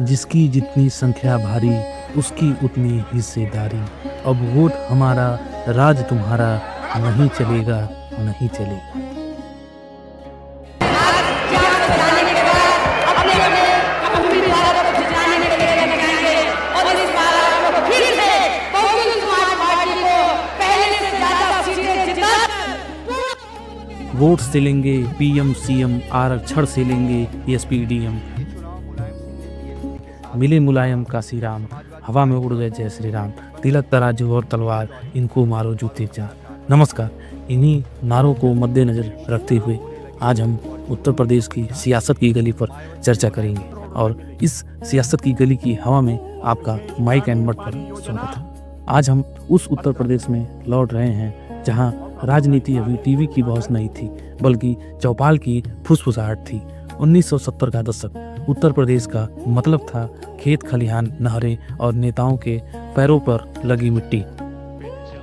जिसकी जितनी संख्या भारी उसकी उतनी हिस्सेदारी। अब वोट हमारा राज तुम्हारा, नहीं चलेगा नहीं चलेगा। वोट से लेंगे पीएम सीएम, आरक्षण से लेंगे एसपी डीएम। मिले मुलायम काशीराम, हवा में उड़ गए जय श्री राम। तिलक तराजू और तलवार, इनको मारो जूते चार। नमस्कार। इन्हीं नारों को मद्देनजर रखते हुए आज हम उत्तर प्रदेश की सियासत की गली पर चर्चा करेंगे और इस सियासत की गली की हवा में आपका माइक एंड मट पर स्वागत है। आज हम उस उत्तर प्रदेश में लौट रहे हैं जहां राजनीति अभी टीवी की बहस नहीं थी, बल्कि चौपाल की फुसफुसाहट थी। 1970 का दशक उत्तर प्रदेश का मतलब था खेत खलिहान, नहरें और नेताओं के पैरों पर लगी मिट्टी।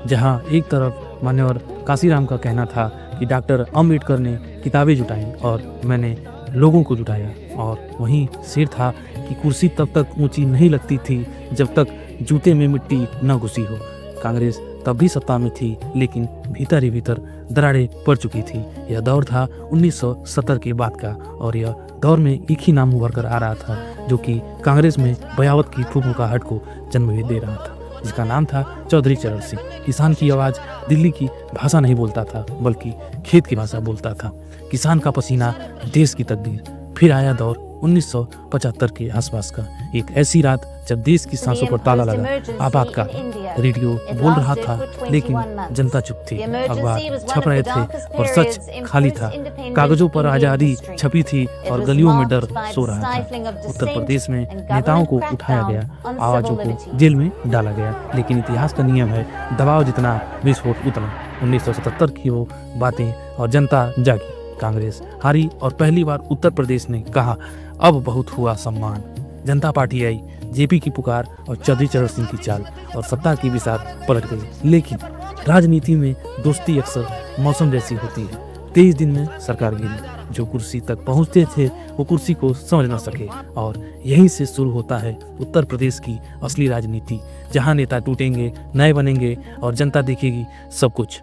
जहां एक तरफ मान्यवर काशीराम का कहना था कि डॉक्टर अम्बेडकर ने किताबें जुटाई और मैंने लोगों को जुटाया, और वहीं शेर था कि कुर्सी तब तक ऊंची नहीं लगती थी जब तक जूते में मिट्टी न घुसी हो। कांग्रेस तब भी सत्ता में थी, लेकिन भीतर ही भीतर दरारें पड़ चुकी थी। यह दौर था 1970 के बाद का, और यह दौर में एक ही नाम उभर कर आ रहा था जो कि कांग्रेस में बयावत की फूफुकाहट को जन्म दे रहा था, जिसका नाम था चौधरी चरण सिंह। किसान की आवाज़ दिल्ली की भाषा नहीं बोलता था, बल्कि खेत की भाषा बोलता था। किसान का पसीना, देश की तकदीर। फिर आया दौर 1975 के आसपास का, एक ऐसी रात जब देश की सांसों पर ताला लगा। आपातकाल, रेडियो बोल रहा था लेकिन जनता चुप थी। अखबार छप रहे थे और सच खाली था। कागजों पर आजादी छपी थी और गलियों में डर सो रहा था। उत्तर प्रदेश में नेताओं को उठाया गया, आवाजों को जेल में डाला गया, लेकिन इतिहास का नियम है, दबाव जितना विस्फोट उतना। 1977 की वो बातें और जनता जागी। कांग्रेस हारी और पहली बार उत्तर प्रदेश ने कहा, अब बहुत हुआ सम्मान। जनता पार्टी आई, जेपी की पुकार और चौधरी चरण सिंह की चाल, और सत्ता की बिसात पलट गई। लेकिन राजनीति में दोस्ती अक्सर मौसम जैसी होती है। 23 दिन में सरकार गिरी। जो कुर्सी तक पहुंचते थे वो कुर्सी को समझ न सके, और यहीं से शुरू होता है उत्तर प्रदेश की असली राजनीति, जहां नेता टूटेंगे, नए बनेंगे और जनता देखेगी सब कुछ।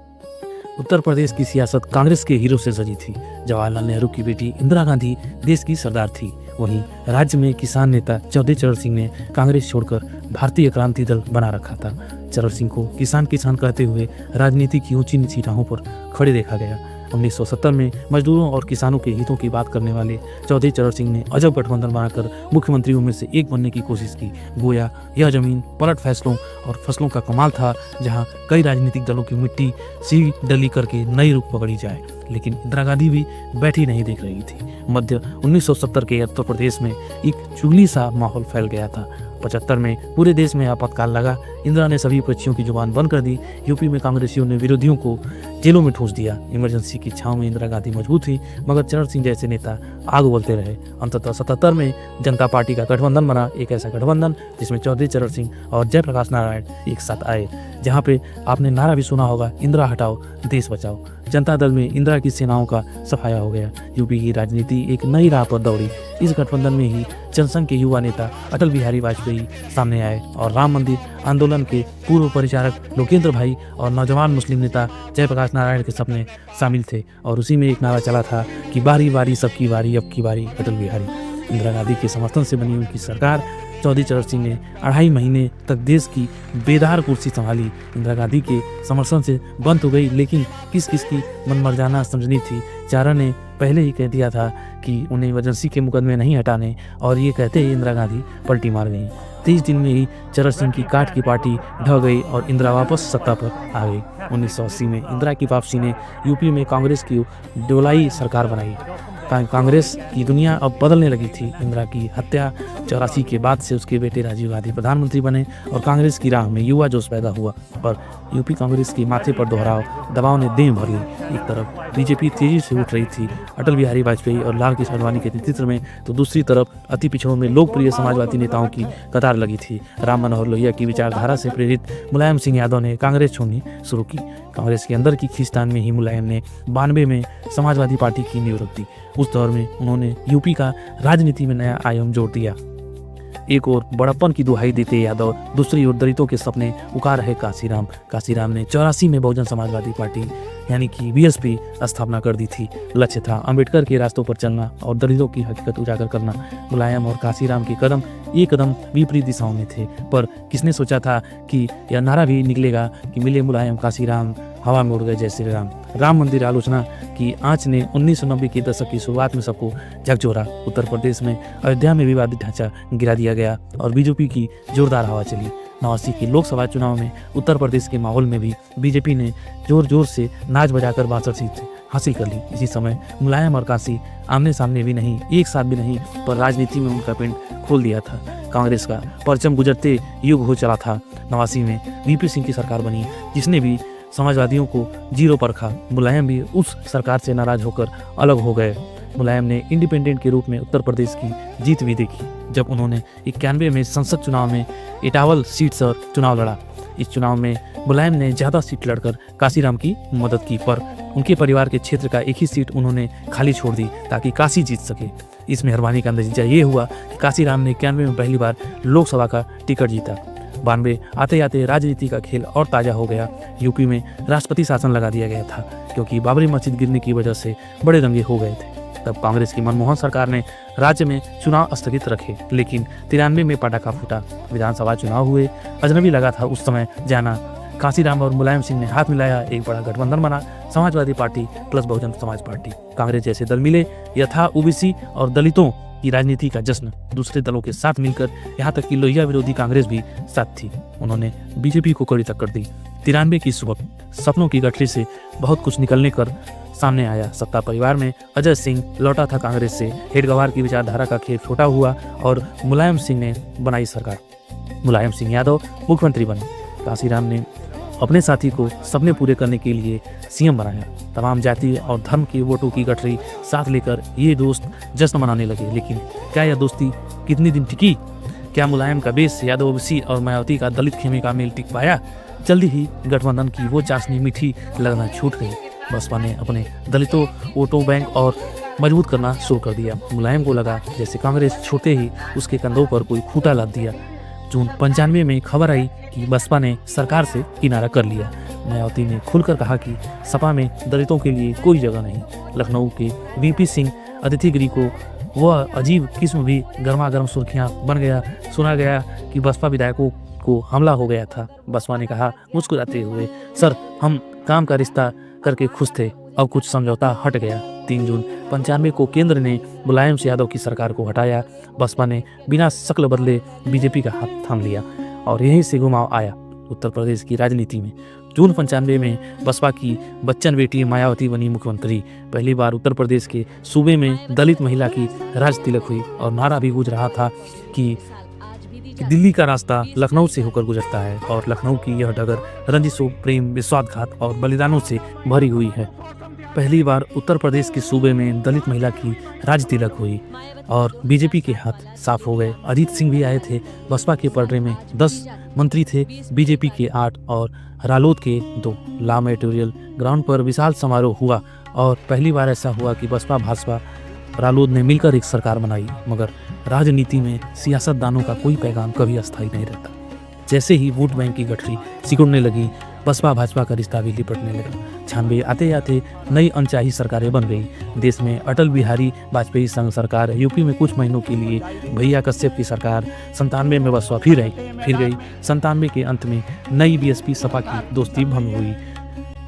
उत्तर प्रदेश की सियासत कांग्रेस के हीरो से सजी थी। जवाहरलाल नेहरू की बेटी इंदिरा गांधी देश की सरदार थी। वहीं राज्य में किसान नेता चौधरी चरण सिंह ने कांग्रेस छोड़कर भारतीय क्रांति दल बना रखा था। चरण सिंह को किसान किसान कहते हुए राजनीति की ऊंची नीची राहों पर खड़े देखा गया। 1970 में मजदूरों और किसानों के हितों की बात करने वाले चौधरी चरण सिंह ने अजब गठबंधन बनाकर मुख्यमंत्रियों में से एक बनने की कोशिश की। गोया यह जमीन पलट फैसलों और फसलों का कमाल था, जहां कई राजनीतिक दलों की मिट्टी सी डली करके नई रुख पकड़ी जाए। लेकिन इंदिरा गांधी भी बैठी नहीं देख रही थी। मध्य 1970 के उत्तर प्रदेश में एक चुगली सा माहौल फैल गया था। 75 में पूरे देश में आपातकाल लगा। इंदिरा ने सभी विपक्षियों की जुबान बंद कर दी। यूपी में कांग्रेसियों ने विरोधियों को जेलों में ठूंस दिया। इमरजेंसी की छांव में इंदिरा गांधी मजबूत थी, मगर चरण सिंह जैसे नेता आग उगलते रहे। अंततः 77 में जनता पार्टी का गठबंधन बना, एक ऐसा गठबंधन जिसमें चौधरी चरण सिंह और जयप्रकाश नारायण एक साथ आए, जहां पे आपने नारा भी सुना होगा, इंदिरा हटाओ देश बचाओ। जनता दल में इंदिरा की सेनाओं का सफाया हो गया। यूपी की राजनीति एक नई राह पर दौड़ी। इस गठबंधन में ही जनसंघ के युवा नेता अटल बिहारी वाजपेयी सामने आए, और राम मंदिर आंदोलन के पूर्व परिचारक लोकेंद्र भाई और नौजवान मुस्लिम नेता जयप्रकाश नारायण के सपने शामिल थे। और उसी में एक नारा चला था कि बारी बारी सबकी बारी, अब की बारी अटल बिहारी। इंदिरा गांधी के समर्थन से बनी उनकी सरकार चौधरी चरण सिंह ने 2.5 महीने तक देश की बेदार कुर्सी संभाली। इंदिरा गांधी के समर्थन से बंद हो गई, लेकिन किस किस की मनमर्जाना समझनी थी। चारा ने पहले ही कह दिया था कि उन्हें इमरजेंसी के मुकदमे नहीं हटाने, और ये कहते ही इंदिरा गांधी पलटी मार गई। 23 दिन में ही चरण सिंह की काट की पार्टी ढह गई और इंदिरा वापस सत्ता पर आ गई। 1980 में इंदिरा की वापसी ने यूपी में कांग्रेस की डोलाई सरकार बनाई। कांग्रेस की दुनिया अब बदलने लगी थी। इंदिरा की हत्या 84 के बाद से उसके बेटे राजीव गांधी प्रधानमंत्री बने और कांग्रेस की राह में युवा जोश पैदा हुआ। पर यूपी कांग्रेस के माथे पर दोहराव दबाव ने देह भर ली। एक तरफ बीजेपी तेजी से उठ रही थी अटल बिहारी वाजपेयी और लाल कृष्ण आडवाणी के नेतृत्व में, तो दूसरी तरफ अति पिछड़ों में लोकप्रिय समाजवादी नेताओं की कतार लगी थी। राम मनोहर लोहिया की विचारधारा से प्रेरित मुलायम सिंह यादव ने कांग्रेस छोड़नी शुरू की। कांग्रेस के अंदर की खींचतान में ही मुलायम ने 92 में समाजवादी पार्टी की नींव रख दी। उस दौर में उन्होंने यूपी का राजनीति में नया आयाम जोड़ दिया। एक ओर बड़प्पन की दुहाई देते यादव, दूसरी ओर दलितों के सपने उकार रहे काशीराम। काशीराम ने 84 में बहुजन समाजवादी पार्टी यानी कि बीएसपी स्थापना कर दी थी। लक्ष्य था अंबेडकर के रास्तों पर चलना और दलितों की हकीकत उजागर करना। मुलायम और काशीराम के कदम एक कदम विपरीत दिशाओं में थे, पर किसने सोचा था कि यह नारा भी निकलेगा कि मिले मुलायम काशीराम, हवा में उड़ गए जय श्री राम। राम मंदिर आलोचना की आंच ने 1990 के दशक की शुरुआत में सबको झकझोरा। उत्तर प्रदेश में अयोध्या में विवादित ढांचा गिरा दिया गया और बीजेपी की जोरदार हवा चली। 89 के लोकसभा चुनाव में उत्तर प्रदेश के माहौल में भी बीजेपी ने जोर जोर से नाच बजाकर 62 सीट हासिल कर ली। इसी समय मुलायम और काशी आमने सामने भी नहीं, एक साथ भी नहीं, पर राजनीति में उनका पिंड खोल दिया था। कांग्रेस का परचम गुजरते युग हो चला था। 89 में वीपी सिंह की सरकार बनी, जिसने भी समाजवादियों को जीरो पर रखा। मुलायम भी उस सरकार से नाराज होकर अलग हो गए। मुलायम ने इंडिपेंडेंट के रूप में उत्तर प्रदेश की जीत भी देखी, जब उन्होंने 91 में संसद चुनाव में इटावल सीट से चुनाव लड़ा। इस चुनाव में मुलायम ने ज़्यादा सीट लड़कर काशीराम की मदद की, पर उनके परिवार के क्षेत्र का एक ही सीट उन्होंने खाली छोड़ दी ताकि काशी जीत सके। इस मेहरबानी का नतीजा ये हुआ कि काशीराम ने 91 में पहली बार लोकसभा का टिकट जीता। 92 आते आते राजनीति का खेल और ताज़ा हो गया। यूपी में राष्ट्रपति शासन लगा दिया गया था, क्योंकि बाबरी मस्जिद गिरने की वजह से बड़े दंगे हो गए थे। तब कांग्रेस की मनमोहन सरकार ने राज्य में चुनाव स्थगित रखे, लेकिन 93 में पटाखा फूटा। विधानसभा चुनाव हुए, अजनबी लगा था उस समय जाना। काशीराम और मुलायम सिंह ने हाथ मिलाया, एक बड़ा गठबंधन बना, Samajwadi party plus Bahujan Samaj party. Congress जैसे दल मिले, यह था ओबीसी और दलितों की राजनीति का जश्न। दूसरे दलों के साथ मिलकर यहाँ तक कि लोहिया विरोधी कांग्रेस भी साथ थी। उन्होंने बीजेपी को कड़ी टक्कर दी। 93 की सुबह सपनों की गठरी से बहुत कुछ निकलने कर सामने आया। सत्ता परिवार में अजय सिंह लौटा था कांग्रेस से। हेडगवार की विचारधारा का खेल छोटा हुआ और मुलायम सिंह ने बनाई सरकार। मुलायम सिंह यादव मुख्यमंत्री बने। काशीराम ने अपने साथी को सपने पूरे करने के लिए सीएम बनाया। तमाम जाति और धर्म के वोटों की गठरी साथ लेकर ये दोस्त जश्न मनाने लगे। लेकिन क्या यह दोस्ती कितनी दिन टिकी? क्या मुलायम का बेस यादव ओबीसी और मायावती का दलित खेमे का मेल टिक पाया? जल्दी ही गठबंधन की वो चाशनी मीठी लगना छूट गई। बसपा ने अपने दलितों वोटों बैंक और मजबूत करना शुरू कर दिया। मुलायम को लगा जैसे कांग्रेस छोड़ते ही उसके कंधों पर कोई खूंटा लाद दिया। जून 95 में खबर आई कि बसपा ने सरकार से किनारा कर लिया। मायावती ने खुलकर कहा कि सपा में दलितों के लिए कोई जगह नहीं। लखनऊ के वीपी सिंह अतिथिगिरी को वह अजीब किस्म भी गर्मागर्म सुर्खियां बन गया। सुना गया कि बसपा विधायकों को हमला हो गया था। बसपा ने कहा मुस्कुराते हुए, सर हम काम का रिश्ता करके खुश थे, अब कुछ समझौता हट गया। 3 जून 95 को केंद्र ने मुलायम से यादव की सरकार को हटाया। बसपा ने बिना शक्ल बदले बीजेपी का हाथ थाम लिया और यहीं से घुमाव आया उत्तर प्रदेश की राजनीति में। जून 95 में बसपा की बच्चन बेटी मायावती बनी मुख्यमंत्री। पहली बार उत्तर प्रदेश के सूबे में दलित महिला की राज तिलक हुई और नारा भी गूंज रहा था कि दिल्ली का रास्ता लखनऊ से होकर गुजरता है और लखनऊ की यह डगर रंजिशों, प्रेम, विश्वासघात और बलिदानों से भरी हुई है। पहली बार उत्तर प्रदेश के सूबे में दलित महिला की राज तिलक हुई और बीजेपी के हाथ साफ हो गए। अजीत सिंह भी आए थे। बसपा के पलड़े में 10 मंत्री थे, बीजेपी के 8 और रालोद के 2। ला मेमोरियल ग्राउंड पर विशाल समारोह हुआ और पहली बार ऐसा हुआ कि बसपा, भाजपा, रालोद ने मिलकर एक सरकार बनाई। मगर राजनीति में सियासतदानों का कोई पैगाम कभी अस्थायी नहीं रहता। जैसे ही वोट बैंक की गठरी सिकुड़ने लगी, बसपा भाजपा का रिश्ता भी लिपटने लगा। 96 आते आते नई अनचाही सरकारें बन गई। देश में अटल बिहारी वाजपेयी संघ सरकार, यूपी में कुछ महीनों के लिए भैया कश्यप की सरकार। 97 में बसपा फिर गई। 97 के अंत में नई बीएसपी सपा की दोस्ती भंग हुई।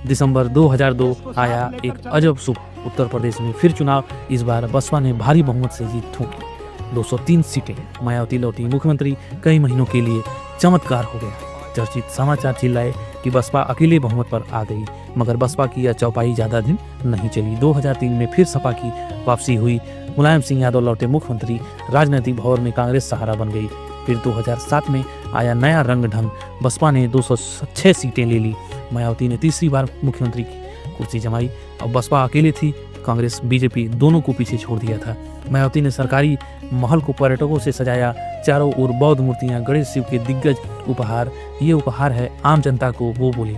दिसंबर 2002 आया एक अजब शुभ। उत्तर प्रदेश में फिर चुनाव। इस बार बसपा ने भारी बहुमत से जीत ठोकी, 203 सीटें। मायावती लौटी मुख्यमंत्री। कई महीनों के लिए चमत्कार हो गया। चर्चित समाचार चिल्लाए कि बसपा अकेले बहुमत पर आ गई, मगर बसपा की यह चौपाई ज़्यादा दिन नहीं चली। 2003 में फिर सपा की वापसी हुई। मुलायम सिंह यादव लौटे मुख्यमंत्री। राजनीतिक भौर में कांग्रेस सहारा बन गई। फिर 2007 में आया नया रंग ढंग। बसपा ने 206 सीटें ले ली। मायावती ने तीसरी बार मुख्यमंत्री की कुर्सी जमाई। अब बसपा अकेले थी, कांग्रेस बीजेपी दोनों को पीछे छोड़ दिया था। मायावती ने सरकारी महल को पर्यटकों से सजाया। चारों ओर बौद्ध मूर्तियां, गणेश शिव के दिग्गज उपहार। ये उपहार है आम जनता को, वो बोली।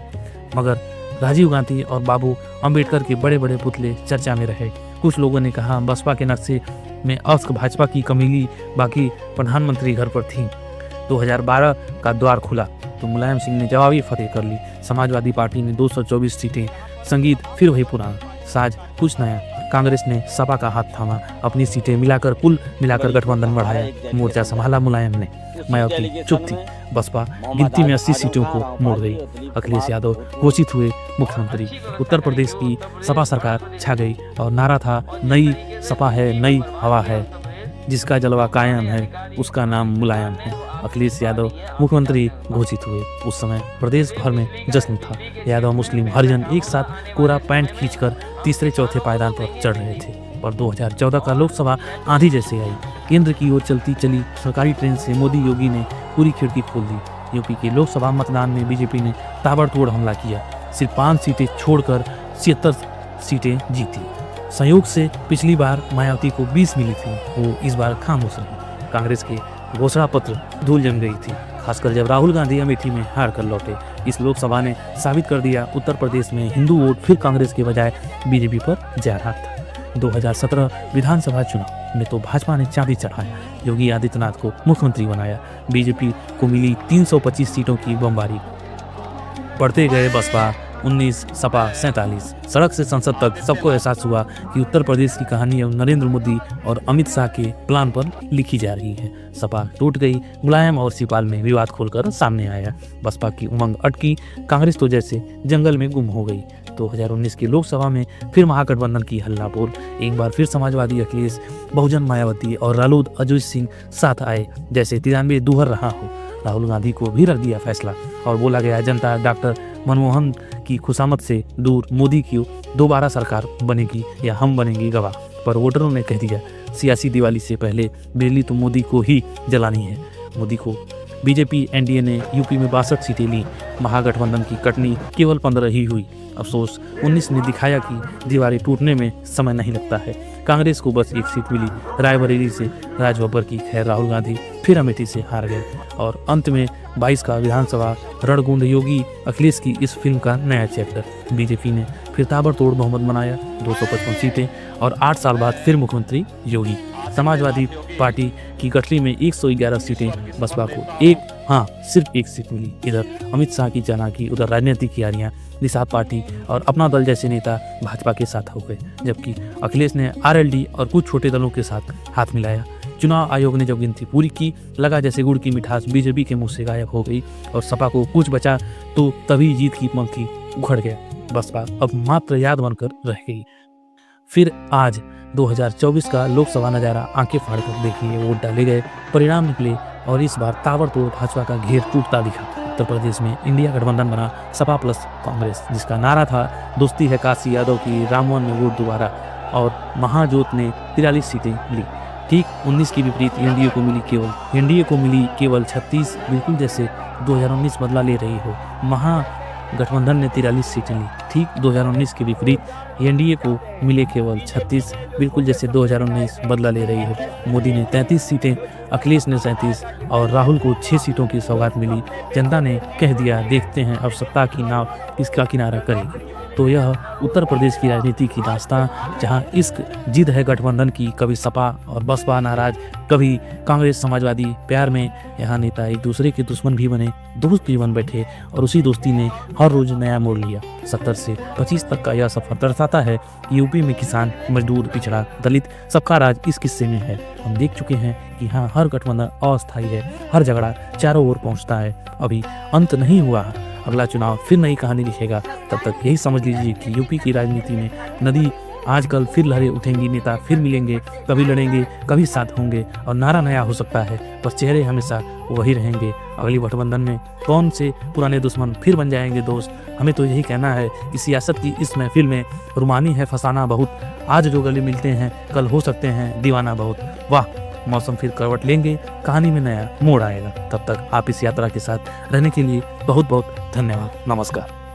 मगर राजीव गांधी और बाबू अंबेडकर के बड़े बड़े पुतले चर्चा में रहे। कुछ लोगों ने कहा बसपा के नक्शे में अक्स भाजपा की कमीली बाकी प्रधानमंत्री घर पर थी। 2012 का द्वार खुला तो मुलायम सिंह ने जवाबी फतेह कर ली। समाजवादी पार्टी ने 224 सीटें, संगीत फिर वही पुराना, साज कुछ नया। कांग्रेस ने सपा का हाथ थामा, अपनी सीटें मिलाकर कुल मिलाकर गठबंधन बढ़ाया। मोर्चा संभाला मुलायम ने, मायावती चुप थी। बसपा गिनती में 80 सीटों को मोड़ गई। अखिलेश यादव घोषित हुए मुख्यमंत्री। उत्तर प्रदेश की सपा सरकार छा गई और नारा था नई सपा है, नई हवा है, जिसका जलवा कायम है उसका नाम मुलायम है। अखिलेश यादव मुख्यमंत्री घोषित हुए। उस समय प्रदेश भर में जश्न था। यादव मुस्लिम हरिजन एक साथ कोरा पैंट खींचकर तीसरे चौथे पायदान पर चढ़ रहे थे। पर 2014 का लोकसभा आंधी जैसे आई। केंद्र की ओर चलती चली सरकारी ट्रेन से मोदी योगी ने पूरी खिड़की खोल दी। यूपी के लोकसभा मतदान में बीजेपी ने ताबड़तोड़ हमला किया। सिर्फ 5 सीटें छोड़कर 76 सीटें जीती। संयोग से पिछली बार मायावती को 20 मिली थी, वो इस बार खामोश रही। कांग्रेस के घोषणा पत्र धूल जम गई थी, खासकर जब राहुल गांधी अमेठी में हार कर लौटे। इस लोकसभा ने साबित कर दिया उत्तर प्रदेश में हिंदू वोट फिर कांग्रेस के बजाय बीजेपी पर जा रहा था। 2017 विधानसभा चुनाव में तो भाजपा ने चांदी चढ़ाया, योगी आदित्यनाथ को मुख्यमंत्री बनाया। बीजेपी को मिली 325 सीटों की बमबारी। बढ़ते गए बसपा 19, सपा 47। सड़क से संसद तक सबको एहसास हुआ कि उत्तर प्रदेश की कहानी अब नरेंद्र मोदी और अमित शाह के प्लान पर लिखी जा रही है। सपा टूट गई, मुलायम और शिवपाल में विवाद खोलकर सामने आया। बसपा की उमंग अटकी, कांग्रेस तो जैसे जंगल में गुम हो गई। 2019 की लोकसभा में फिर महागठबंधन की हल्ला बोल। एक बार फिर समाजवादी अखिलेश, बहुजन मायावती और रालोद अजय सिंह साथ आए, जैसे 93 दूहर रहा हो। राहुल गांधी को भी रख दिया फैसला और बोला गया जनता डॉक्टर मनमोहन की खुशामद से दूर, मोदी की दोबारा सरकार बनेगी या हम बनेंगे गवाह। पर वोटरों ने कह दिया सियासी दिवाली से पहले बिजली तो मोदी को ही जलानी है। मोदी को बीजेपी एनडीए ने यूपी में 62 सीटें ली। महागठबंधन की कटनी केवल 15 ही हुई। अफसोस 19 ने दिखाया कि दीवारें टूटने में समय नहीं लगता है। कांग्रेस को बस एक सीट मिली, रायबरेली से राजबब्बर की। खैर, राहुल गांधी फिर अमेठी से हार गए और अंत में 22 का विधानसभा रणगुंड योगी अखिलेश की इस फिल्म का नया चैप्टर। बीजेपी ने फिर ताबड़तोड़ बहुमत बनाया, 255 सीटें, और 8 साल बाद फिर मुख्यमंत्री योगी। समाजवादी पार्टी की गठरी में 111 सीटें, बसपा को सिर्फ एक सीट मिली। इधर अमित शाह की चालाकी, उधर राजनीतिक यारियां। निषाद पार्टी और अपना दल जैसे नेता भाजपा के साथ हो गए, जबकि अखिलेश ने आरएलडी और कुछ छोटे दलों के साथ हाथ मिलाया। चुनाव आयोग ने जब गिनती पूरी की, लगा जैसे गुड़ की मिठास बीजेपी के मुंह से गायब हो गई और सपा को कुछ बचा तो तभी जीत की पंखी उखड़ गया। बसपा अब मात्र याद बनकर रह गई। फिर आज 2024 का लोकसभा नजारा आंखें फाड़कर देखिए। वोट डाले गए, परिणाम निकले और इस बार ताबड़तोड़ भाजपा का घेर टूटता दिखा। उत्तर प्रदेश में इंडिया गठबंधन बना, सपा प्लस कांग्रेस, जिसका नारा था दोस्ती है काशी यादव की, रामवन में वोट दोबारा, और महाजोत ने 43 सीटें ली। ठीक 19 की विपरीत एनडीए को मिली केवल 36, बिल्कुल जैसे 2019 बदला ले रही हो। महागठबंधन ने 43 सीटें ली। ठीक 2019 के विपरीत एनडीए को मिले केवल 36, बिल्कुल जैसे 2019 बदला ले रही हो। मोदी ने 33 सीटें, अखिलेश ने 37 और राहुल को 6 सीटों की सौगात मिली। जनता ने कह दिया देखते हैं अब सत्ता की नाव किसका किनारा करेगी। तो यह उत्तर प्रदेश की राजनीति की दास्तां, जहां इश्क जिद है गठबंधन की, कभी सपा और बसपा नाराज, कभी कांग्रेस समाजवादी प्यार में। यहाँ नेता एक दूसरे के दुश्मन भी बने, दोस्त भी बन बैठे और उसी दोस्ती ने हर रोज नया मोड़ लिया। 70 से 25 तक का यह सफर दर्शाता है कि यूपी में किसान, मजदूर, पिछड़ा, दलित सबका राज इस किस्से में है। हम देख चुके हैं कि हाँ, हर गठबंधन अस्थायी है, हर झगड़ा चारों ओर पहुँचता है, अभी अंत नहीं हुआ। अगला चुनाव फिर नई कहानी लिखेगा। तब तक यही समझ लीजिए कि यूपी की राजनीति में नदी आजकल फिर लहरें उठेंगी, नेता फिर मिलेंगे, कभी लड़ेंगे, कभी साथ होंगे और नारा नया हो सकता है, पर चेहरे हमेशा वही रहेंगे। अगली गठबंधन में कौन से पुराने दुश्मन फिर बन जाएंगे दोस्त। हमें तो यही कहना है कि सियासत की इस महफिल में रुमानी है फसाना बहुत। आज जो गले मिलते हैं कल हो सकते हैं दीवाना बहुत। वाह, मौसम फिर करवट लेंगे, कहानी में नया मोड़ आएगा। तब तक आप इस यात्रा के साथ रहने के लिए बहुत बहुत धन्यवाद। नमस्कार।